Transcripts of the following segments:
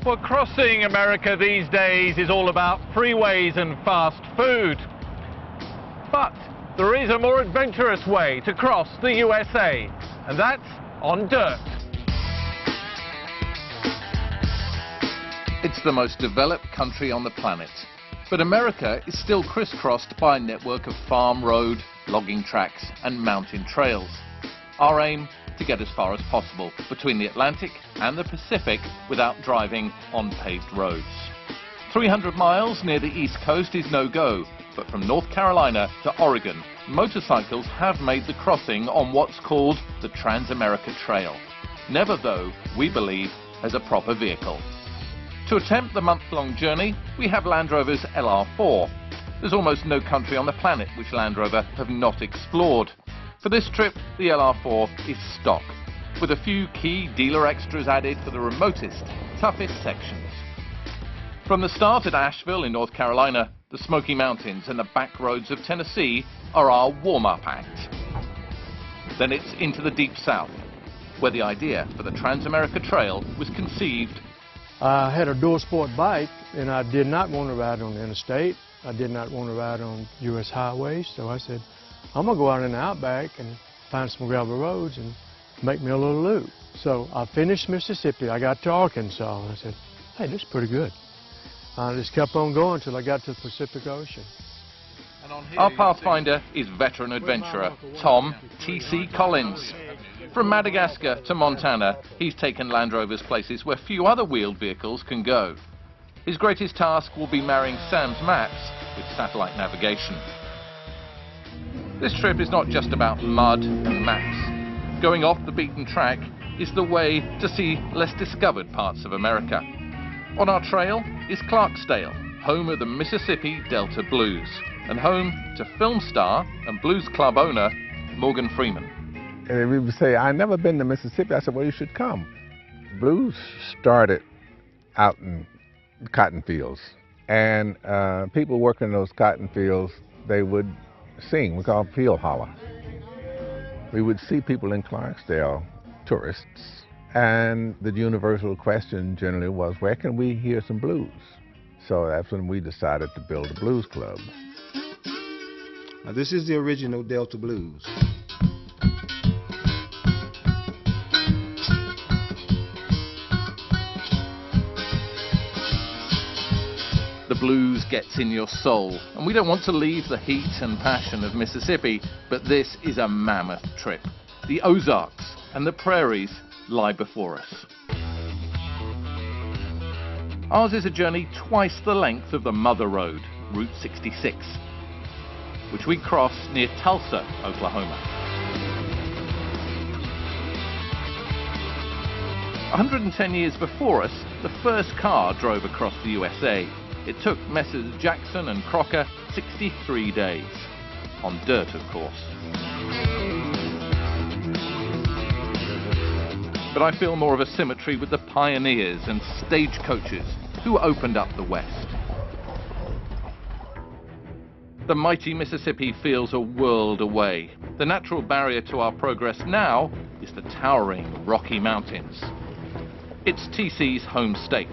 Well, crossing America these days is all about freeways and fast food. But there is a more adventurous way to cross the USA, and that's on dirt. It's the most developed country on the planet, but America is still crisscrossed by a network of farm road, logging tracks and mountain trails. Our aim, to get as far as possible between the Atlantic and the Pacific without driving on paved roads. 300 miles near the East Coast is no-go, but from North Carolina to Oregon, motorcycles have made the crossing on what's called the Trans-America Trail. Never, though, we believe, as a proper vehicle. To attempt the month-long journey, we have Land Rover's LR4. There's almost no country on the planet which Land Rover have not explored. For this trip, the LR4 is stock, with a few key dealer extras added for the remotest, toughest sections. From the start at Asheville in North Carolina, the Smoky Mountains and the back roads of Tennessee are our warm-up act. Then it's into the Deep South, where the idea for the Trans-America Trail was conceived. I had a dual sport bike, and I did not want to ride on the interstate. I did not want to ride on U.S. highways, so I said, I'm going to go out in the outback and find some gravel roads and make me a little loop. So I finished Mississippi. I got to Arkansas, and I said, hey, this is pretty good. I just kept on going until I got to the Pacific Ocean. Our pathfinder is veteran adventurer Tom T.C. Collins. From Madagascar to Montana, he's taken Land Rovers places where few other wheeled vehicles can go. His greatest task will be marrying Sam's maps with satellite navigation. This trip is not just about mud and maps. Going off the beaten track is the way to see less discovered parts of America. On our trail is Clarksdale, home of the Mississippi Delta Blues, and home to film star and blues club owner Morgan Freeman. And we would say, I've never been to Mississippi. I said, well, you should come. Blues started out in cotton fields, and people working in those cotton fields, they would sing. We call it field holler. We would see people in Clarksdale, tourists, and the universal question generally was, where can we hear some blues? So that's when we decided to build a blues club. Now, this is the original Delta Blues. The blues gets in your soul, and we don't want to leave the heat and passion of Mississippi, but this is a mammoth trip. The Ozarks and the prairies lie before us. Ours is a journey twice the length of the Mother Road, Route 66, which we cross near Tulsa, Oklahoma. 110 years before us, the first car drove across the USA. It took Messrs. Jackson and Crocker 63 days. On dirt, of course. But I feel more of a symmetry with the pioneers and stagecoaches who opened up the West. The mighty Mississippi feels a world away. The natural barrier to our progress now is the towering Rocky Mountains. It's TC's home state.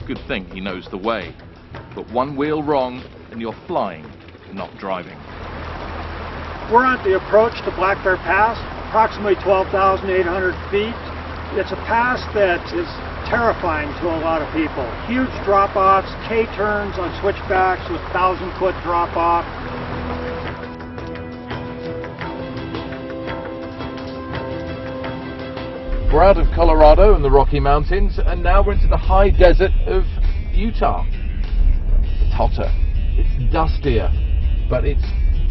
Good thing he knows the way. But one wheel wrong and you're flying, not driving. We're at the approach to Black Bear Pass, approximately 12,800 feet. It's a pass that is terrifying to a lot of people. Huge drop-offs, K-turns on switchbacks with 1,000-foot drop-off. We're out of Colorado and the Rocky Mountains, and now we're into the high desert of Utah. It's hotter, it's dustier, but it's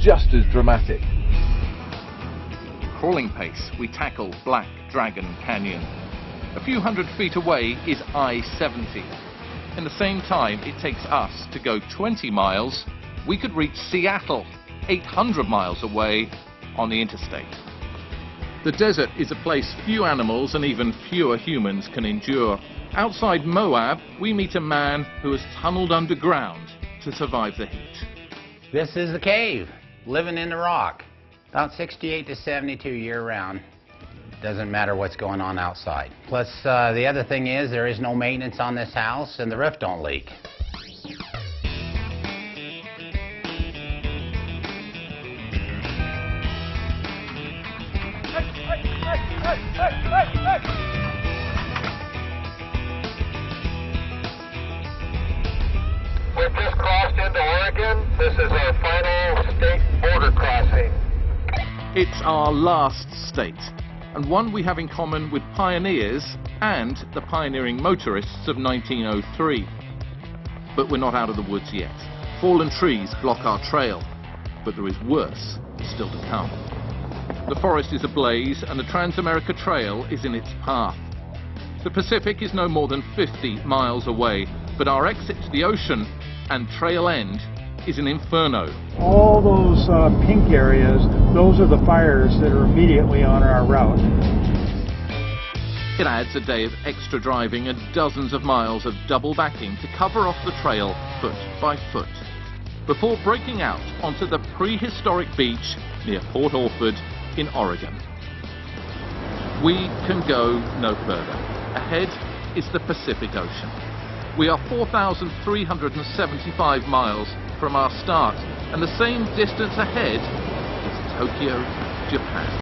just as dramatic. Crawling pace, we tackle Black Dragon Canyon. A few hundred feet away is I-70. In the same time it takes us to go 20 miles, we could reach Seattle, 800 miles away on the interstate. The desert is a place few animals and even fewer humans can endure. Outside Moab, we meet a man who has tunneled underground to survive the heat. This is the cave, living in the rock, about 68 to 72 year-round. Doesn't matter what's going on outside. Plus, the other thing is there is no maintenance on this house and the roof don't leak. We've just crossed into Oregon. This is our final state border crossing. It's our last state, and one we have in common with pioneers and the pioneering motorists of 1903. But we're not out of the woods yet. Fallen trees block our trail, but there is worse still to come. The forest is ablaze and the Trans-America Trail is in its path. The Pacific is no more than 50 miles away, but our exit to the ocean and trail end is an inferno. All those pink areas, those are the fires that are immediately on our route. It adds a day of extra driving and dozens of miles of double backing to cover off the trail foot by foot, before breaking out onto the prehistoric beach near Port Orford in Oregon. We can go no further. Ahead is the Pacific Ocean. We are 4,375 miles from our start, and the same distance ahead is Tokyo, Japan.